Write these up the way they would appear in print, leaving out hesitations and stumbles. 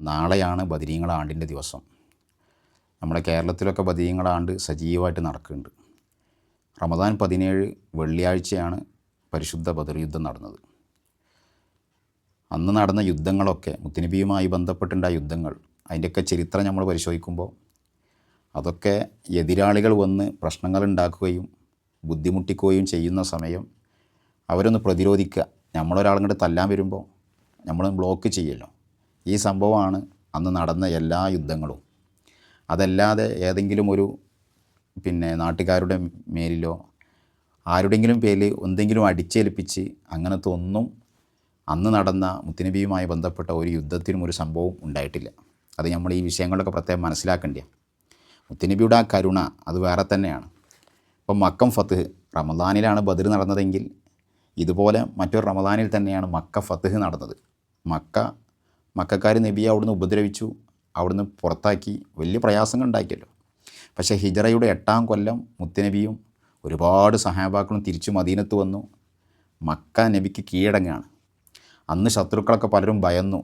നാളെയാണ് ബദരീങ്ങളെ ആണ്ടിൻ്റെ ദിവസം. നമ്മുടെ കേരളത്തിലൊക്കെ ബദരീങ്ങളെ ആണ്ട് സജീവമായിട്ട് നടക്കുന്നുണ്ട്. റമദാൻ 17 വെള്ളിയാഴ്ചയാണ് പരിശുദ്ധ ബദർ യുദ്ധം നടന്നത്. അന്ന് നടന്ന യുദ്ധങ്ങളൊക്കെ, മുത്തുനബിയുമായി ബന്ധപ്പെട്ടുണ്ടായ യുദ്ധങ്ങൾ, അതിൻ്റെയൊക്കെ ചരിത്രം നമ്മൾ പരിശോധിക്കുമ്പോൾ അതൊക്കെ എതിരാളികൾ വന്ന് പ്രശ്നങ്ങളുണ്ടാക്കുകയും ബുദ്ധിമുട്ടിക്കുകയും ചെയ്യുന്ന സമയം അവരൊന്ന് പ്രതിരോധിക്കുക. നമ്മളൊരാളിങ്ങോട്ട് തല്ലാൻ വരുമ്പോൾ നമ്മൾ ബ്ലോക്ക് ചെയ്യല്ലോ. ഈ സംഭവമാണ് അന്ന് നടന്ന എല്ലാ യുദ്ധങ്ങളും. അതല്ലാതെ ഏതെങ്കിലും ഒരു നാട്ടുകാരുടെ മേലിലോ ആരുടെങ്കിലും പേരിൽ എന്തെങ്കിലും അടിച്ചേൽപ്പിച്ച് അങ്ങനത്തെ ഒന്നും അന്ന് നടന്ന മുത്തുനബിയുമായി ബന്ധപ്പെട്ട ഒരു യുദ്ധത്തിനും ഒരു സംഭവം ഉണ്ടായിട്ടില്ല. അത് നമ്മൾ ഈ വിഷയങ്ങളൊക്കെ പ്രത്യേകം മനസ്സിലാക്കേണ്ടതാണ്. മുത്തുനബിയുടെ ആ കരുണ അത് വേറെ തന്നെയാണ്. ഇപ്പം മക്കം ഫത്ത്ഹ് റമദാനിലാണ് ബദർ നടന്നതെങ്കിൽ ഇതുപോലെ മറ്റൊരു റമദാനിൽ തന്നെയാണ് മക്ക ഫത്ത്ഹ് നടന്നത്. മക്കക്കാർ നബിയെ അവിടുന്ന് ഉപദ്രവിച്ചു, അവിടുന്ന് പുറത്താക്കി, വലിയ പ്രയാസങ്ങൾ ഉണ്ടാക്കിയല്ലോ. പക്ഷേ ഹിജറയുടെ 8-ാം കൊല്ലം മുത്തുനബിയും ഒരുപാട് സഹാബാക്കളും തിരിച്ചു മദീനത്ത് വന്നു. മക്ക നബിക്ക് കീഴടങ്ങുകയാണ്. അന്ന് ശത്രുക്കളൊക്കെ പലരും ഭയന്നു.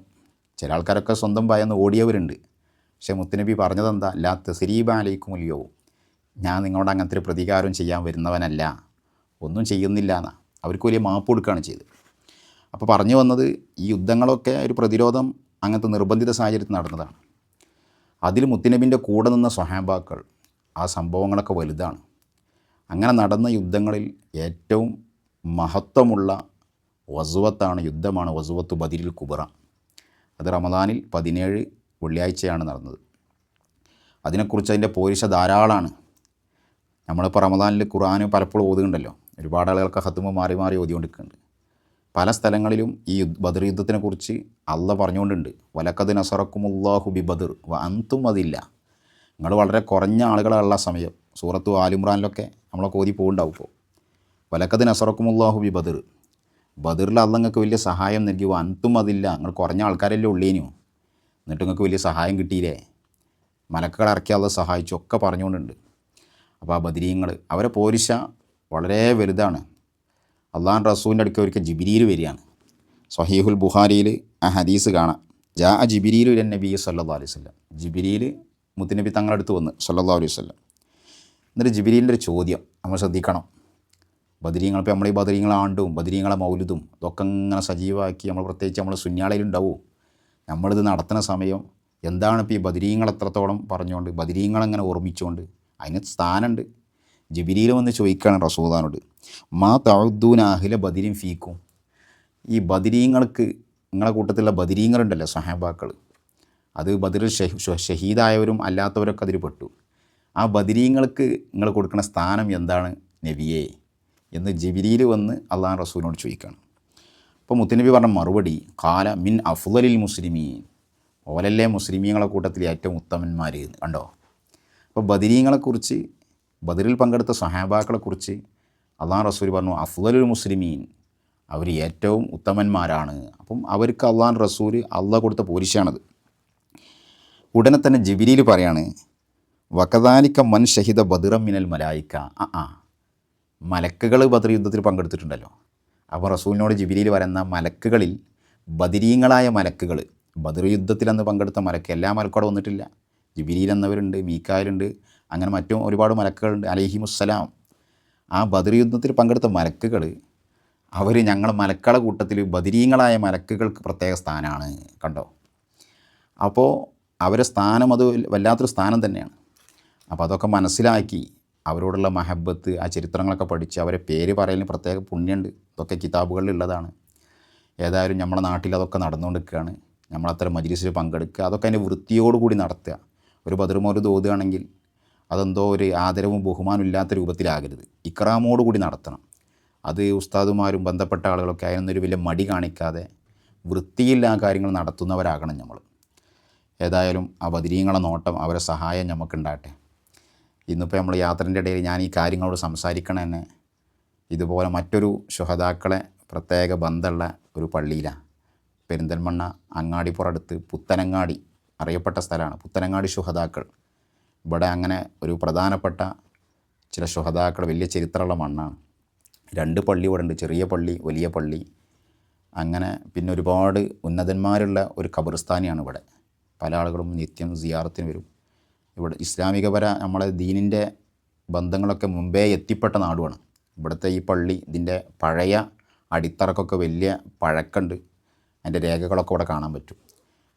ചില ആൾക്കാരൊക്കെ സ്വന്തം ഭയന്ന് ഓടിയവരുണ്ട്. പക്ഷേ മുത്തുനബി പറഞ്ഞതെന്താ? ലാ തസ്രീബ അലൈക്കുമുൽ യൗം, ഞാൻ നിങ്ങളോട് അങ്ങനത്തെ ഒരു പ്രതികാരം ചെയ്യാൻ വരുന്നവനല്ല, ഒന്നും ചെയ്യുന്നില്ല എന്നാ. അവർക്ക് വലിയ മാപ്പ് കൊടുക്കുകയാണ് ചെയ്തത്. അപ്പോൾ പറഞ്ഞു വന്നത്, ഈ യുദ്ധങ്ങളൊക്കെ ഒരു പ്രതിരോധം അങ്ങനത്തെ നിർബന്ധിത സാഹചര്യത്തിൽ നടന്നതാണ്. അതിൽ മുത്തുനബിൻ്റെ കൂടെ നിന്ന സ്വഹാബാക്കൾ, ആ സംഭവങ്ങളൊക്കെ വലുതാണ്. അങ്ങനെ നടന്ന യുദ്ധങ്ങളിൽ ഏറ്റവും മഹത്വമുള്ള വസുവത്താണ്, യുദ്ധമാണ് വസുവത്ത് ബദരിൽ കുബറ. അത് റമദാനിൽ 17 വെള്ളിയാഴ്ചയാണ് നടന്നത്. അതിനെക്കുറിച്ച് അതിൻ്റെ പോരിശ ധാരാളമാണ്. നമ്മളിപ്പോൾ റമദാനിൽ ഖുർആൻ പലപ്പോഴും ഓതുന്നുണ്ടല്ലോ. ഒരുപാട് ആളുകൾക്ക് ഖത്മ് മാറി മാറി ഓതിക്കൊണ്ടിരിക്കുന്നുണ്ട്. പല സ്ഥലങ്ങളിലും ഈ ബദർ യുദ്ധത്തിനെക്കുറിച്ച് അള്ള പറഞ്ഞുകൊണ്ടുണ്ട്. വലക്കത് നസറക്കുമുല്ലാഹു ബി ബദർ വ അന്തും അതില്ല. നിങ്ങൾ വളരെ കുറഞ്ഞ ആളുകളുള്ള സമയം. സൂറത്തു ആലിമ്രാനിലൊക്കെ നമ്മളൊക്കെ ഓതി പോകുന്നുണ്ടാവും. ഇപ്പോൾ വലക്കത് നസറക്കുമുല്ലാഹു ബി ബദർ, ബദറിൽ അള്ള നിങ്ങൾക്ക് വലിയ സഹായം നൽകി. വ അന്തും അതില്ല, നിങ്ങൾ കുറഞ്ഞ ആൾക്കാരല്ലേ ഉള്ളേനു, എന്നിട്ട് നിങ്ങൾക്ക് വലിയ സഹായം കിട്ടിയില്ലേ, മലക്കുകൾ ഇറക്കി അള്ള സഹായിച്ചു ഒക്കെ പറഞ്ഞുകൊണ്ടുണ്ട്. അപ്പോൾ ആ ബദരീങ്ങൾ അവരെ പോരിശ വളരെ വലുതാണ്. അള്ളാഹു റസൂലിൻ്റെ അടുക്ക് ഒരിക്കൽ ജിബ്രീൽ വരികയാണ്. സ്വഹീഹുൽ ബുഖാരിയിൽ ആ ഹദീസ് കാണാം. ജാ ജിബ്രീലു ഇലൻ നബി സല്ലല്ലാഹു അലൈഹി വസല്ലം, ജിബ്രീൽ മുത്തുനബി തങ്ങളടുത്ത് വന്ന് സല്ലല്ലാഹു അലൈഹി വസല്ലം. എന്നിട്ട് ജിബ്രീലിൻ്റെ ഒരു ചോദ്യം നമ്മൾ ശ്രദ്ധിക്കണം. ബദരീങ്ങൾ, ഇപ്പോൾ നമ്മൾ ഈ ബദരീങ്ങളെ ആണ്ടും ബദരീങ്ങളെ മൗലിദും ഇതൊക്കെ ഇങ്ങനെ സജീവമാക്കി നമ്മൾ പ്രത്യേകിച്ച് നമ്മൾ സുന്യാളയിലുണ്ടാവും. നമ്മളിത് നടത്തുന്ന സമയം എന്താണ് ഇപ്പോൾ ഈ ബദരീങ്ങൾ എത്രത്തോളം പറഞ്ഞുകൊണ്ട് ബദരീങ്ങളെങ്ങനെ ഓർമ്മിച്ചുകൊണ്ട് അതിന് സ്ഥാനമുണ്ട്. ജിബ്രീൽ വന്ന് ചോദിക്കുകയാണ് റസൂലുള്ളാഹിനോട്, മാ തഅദ്ദൂന അഹ്ല ബദരിൻ ഫീക്കും, ഈ ബദരീങ്ങൾക്ക്, നിങ്ങളെ കൂട്ടത്തിലുള്ള ബദരീങ്ങളുണ്ടല്ലോ സഹാബാക്കൾ, അത് ബദറിൽ ഷഹീദായവരും അല്ലാത്തവരൊക്കെ അതിൽ പെട്ടു. ആ ബദരീങ്ങൾക്ക് നിങ്ങൾ കൊടുക്കുന്ന സ്ഥാനം എന്താണ് നബിയേ എന്ന് ജിബ്രീൽ വന്ന് അള്ളാഹു റസൂലിനോട് ചോദിക്കുകയാണ്. അപ്പോൾ മുത്തുനബി പറഞ്ഞ മറുപടി, ഖാല മിൻ അഫ്ളലിൽ മുസ്ലിമീൻ, ഓലല്ലേ മുസ്ലിമീങ്ങളെ കൂട്ടത്തിൽ ഏറ്റവും ഉത്തമന്മാർ. കണ്ടോ? അപ്പോൾ ബദരീങ്ങളെക്കുറിച്ച്, ബദറിൽ പങ്കെടുത്ത സഹാബാക്കളെക്കുറിച്ച് അള്ളാഹു റസൂൽ പറഞ്ഞു അഫ്ളലുൽ മുസ്ലിമീൻ, അവർ ഏറ്റവും ഉത്തമന്മാരാണ്. അപ്പം അവർക്ക് അള്ളാഹു റസൂൽ അള്ളാഹ് കൊടുത്ത പോരിശാണത്. ഉടനെ തന്നെ ജിബ്രീൽ പറയാണ്, വകദാലിക മൻ ഷഹിദ ബദറൻ മിനൽ മലായിക്ക, മലക്കുകൾ ബദർ യുദ്ധത്തിൽ പങ്കെടുത്തിട്ടുണ്ടല്ലോ. അപ്പോൾ റസൂലിനോട് ജിബ്രീൽ പറയുന്ന മലക്കുകളിൽ ബദരീങ്ങളായ മലക്കുകൾ, ബദർ യുദ്ധത്തിൽ അന്ന് പങ്കെടുത്ത മലക്ക്, എല്ലാ മലക്കോടെ വന്നിട്ടില്ല. ജിബ്രീൽ എന്നവരുണ്ട്, മീക്കായിലുണ്ട്, അങ്ങനെ മറ്റും ഒരുപാട് മലക്കുകളുണ്ട് അലൈഹിമുസ്സലാം. ആ ബദർ യുദ്ധത്തിൽ പങ്കെടുത്ത മലക്കുകൾ, അവർ ഞങ്ങൾ മലക്കളെ കൂട്ടത്തിൽ ബദരീങ്ങളായ മലക്കുകൾക്ക് പ്രത്യേക സ്ഥാനമാണ്. കണ്ടോ? അപ്പോൾ അവരെ സ്ഥാനം അത് വല്ലാത്തൊരു സ്ഥാനം തന്നെയാണ്. അപ്പോൾ അതൊക്കെ മനസ്സിലാക്കി അവരോടുള്ള മഹബത്ത്, ആ ചരിത്രങ്ങളൊക്കെ പഠിച്ച് അവരെ പേര് പറയലിന് പ്രത്യേക പുണ്യമുണ്ട്. ഇതൊക്കെ കിതാബുകളിലുള്ളതാണ്. ഏതായാലും നമ്മുടെ നാട്ടിൽ അതൊക്കെ നടന്നുകൊണ്ടിരിക്കുകയാണ്. നമ്മളത്തരം മജ്‌ലിസിൽ പങ്കെടുക്കുക, അതൊക്കെ അതിൻ്റെ വൃത്തിയോടുകൂടി നടത്തുക. ഒരു ബദർ മൗലിദ് ഓതുകയാണെങ്കിൽ അതെന്തോ ഒരു ആദരവും ബഹുമാനവും ഇല്ലാത്ത രൂപത്തിലാകരുത്, ഇക്റാമോടുകൂടി നടത്തണം. അത് ഉസ്താദുമാരും ബന്ധപ്പെട്ട ആളുകളൊക്കെ അതിനൊന്നൊരു വലിയ മടി കാണിക്കാതെ വൃത്തിയില്ല ആ കാര്യങ്ങൾ നടത്തുന്നവരാകണം നമ്മൾ. ഏതായാലും ആ ബദരീങ്ങളെ നോട്ടം, അവരെ സഹായം നമുക്കുണ്ടാകട്ടെ. ഇന്നിപ്പോൾ നമ്മൾ യാത്രൻ്റെ ഇടയിൽ ഞാൻ ഈ കാര്യങ്ങളോട് സംസാരിക്കണ തന്നെ ഇതുപോലെ മറ്റൊരു ശുഹദാക്കളെ പ്രത്യേക ബന്ധമുള്ള ഒരു പള്ളിയിലാണ്. പെരിന്തൽമണ്ണ അങ്ങാടിപ്പുറടുത്ത് പുത്തനങ്ങാടി അറിയപ്പെട്ട സ്ഥലമാണ് പുത്തനങ്ങാടി ശുഹദാക്കൾ. ഇവിടെ അങ്ങനെ ഒരു പ്രധാനപ്പെട്ട ചില ശുഹദാക്കൾ, വലിയ ചരിത്രമുള്ള മണ്ണാണ്. 2 പള്ളി ഇവിടെ ഉണ്ട്, ചെറിയ പള്ളി, വലിയ പള്ളി. അങ്ങനെ പിന്നെ ഒരുപാട് ഉന്നതന്മാരുള്ള ഒരു ഖബർസ്ഥാനിയാണ് ഇവിടെ. പല ആളുകളും നിത്യം സിയാറത്തിന് വരും. ഇവിടെ ഇസ്ലാമികപര നമ്മളെ ദീനിൻ്റെ ബന്ധങ്ങളൊക്കെ മുമ്പേ എത്തിപ്പെട്ട നാടുമാണ്. ഇവിടുത്തെ ഈ പള്ളി ഇതിൻ്റെ പഴയ അടിത്തറക്കൊക്കെ വലിയ പഴക്കമുണ്ട്. അതിൻ്റെ രേഖകളൊക്കെ ഇവിടെ കാണാൻ പറ്റും.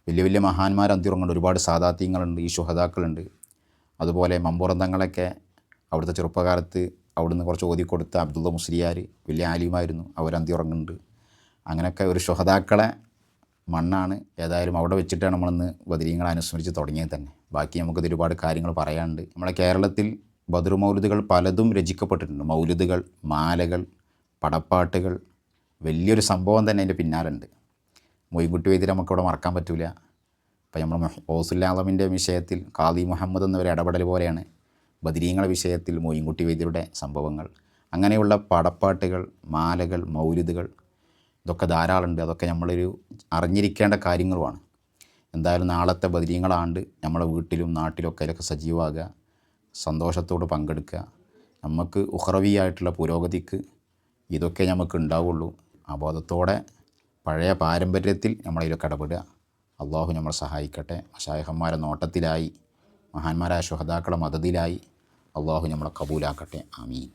വലിയ വലിയ മഹാന്മാർ അന്തിയുറങ്ങുന്നുണ്ട്. ഒരുപാട് സാദാത്യങ്ങളുണ്ട്, ഈ ശുഹദാക്കളുണ്ട്. അതുപോലെ മമ്പുറന്തങ്ങളൊക്കെ അവിടുത്തെ ചെറുപ്പകാലത്ത് അവിടുന്ന് കുറച്ച് ഓതിക്കൊടുത്ത അബ്ദുള്ള മുസ്ലിയാർ വലിയ ആലിമായിരുന്നു, അവരന്തിയുറങ്ങുന്നുണ്ട്. അങ്ങനെയൊക്കെ ഒരു ശുഹദാക്കളെ മണ്ണാണ്. ഏതായാലും അവിടെ വെച്ചിട്ടാണ് നമ്മളിന്ന് ബദരീങ്ങളെ അനുസ്മരിച്ച് തുടങ്ങിയത് തന്നെ. ബാക്കി നമുക്കിത് ഒരുപാട് കാര്യങ്ങൾ പറയാനുണ്ട്. നമ്മളെ കേരളത്തിൽ ബദർ മൗലിദുകൾ പലതും രചിക്കപ്പെട്ടിട്ടുണ്ട്. മൗലിദുകൾ, മാലകൾ, പടപ്പാട്ടുകൾ, വലിയൊരു സംഭവം തന്നെ അതിൻ്റെ പിന്നാലുണ്ട്. മൊയ്ൻകുട്ടി വൈദ്യരെ നമുക്കിവിടെ മറക്കാൻ പറ്റില്ല. ഇപ്പോൾ നമ്മൾ ഗൗസുൽ ആലമിൻ്റെ വിഷയത്തിൽ ഖാദി മുഹമ്മദ് എന്നവരെ ഇടപെടൽ പോലെയാണ് ബദരീങ്ങളെ വിഷയത്തിൽ മൊയ്ൻകുട്ടി വൈദ്യരുടെ സംഭവങ്ങൾ. അങ്ങനെയുള്ള പടപ്പാട്ടുകൾ, മാലകൾ, മൗലിദുകൾ ഇതൊക്കെ ധാരാളമുണ്ട്. അതൊക്കെ നമ്മളൊരു അറിഞ്ഞിരിക്കേണ്ട കാര്യങ്ങളുമാണ്. എന്തായാലും നാളത്തെ ബദരീങ്ങളാണ്ട് നമ്മളെ വീട്ടിലും നാട്ടിലൊക്കെ അതിലൊക്കെ സജീവമാകുക, സന്തോഷത്തോട് പങ്കെടുക്കുക. നമുക്ക് ഉഖ്റവിയായിട്ടുള്ള പുരോഗതിക്ക് ഇതൊക്കെ നമുക്ക് ഉണ്ടാവുള്ളൂ. അബോധത്തോടെ പഴയ പാരമ്പര്യത്തിൽ നമ്മളതിലൊക്കെ ഇടപെടുക. അള്ളാഹു നമ്മളെ സഹായിക്കട്ടെ. മശായിഖന്മാരെ നോട്ടത്തിലായി, മഹാന്മാരായ ശുഹദാക്കളെ മദതിലായി അള്ളാഹു നമ്മളെ കബൂലാക്കട്ടെ. ആമീൻ.